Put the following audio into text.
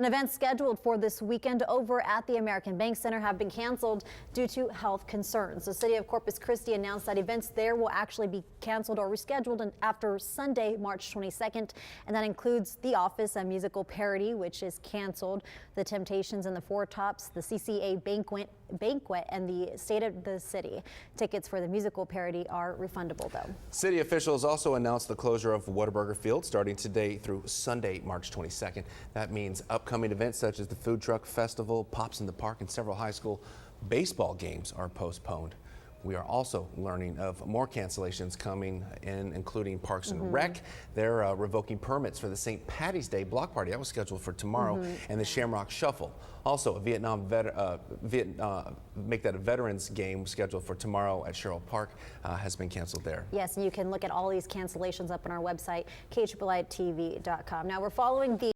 And events scheduled for this weekend over at the American Bank Center have been canceled due to health concerns. The City of Corpus Christi announced that events there will actually be canceled or rescheduled after Sunday, March 22nd. And that includes The Office, a musical parody, which is canceled, The Temptations and the Four Tops, the CCA banquet, and the State of the City. Tickets for the musical parody are refundable, though. City officials also announced the closure of Whataburger Field starting today through Sunday, March 22nd. That means upcoming events such as the Food Truck Festival, Pops in the Park, and several high school baseball games are postponed. We are also learning of more cancellations coming in, including Parks and Rec. They're revoking permits for the St. Patty's Day block party. That was scheduled for tomorrow, and the Shamrock Shuffle. Also, a make that a Veterans game scheduled for tomorrow at Sherrill Park has been canceled there. Yes, and you can look at all these cancellations up on our website, KHBLITV.com. Now we're following the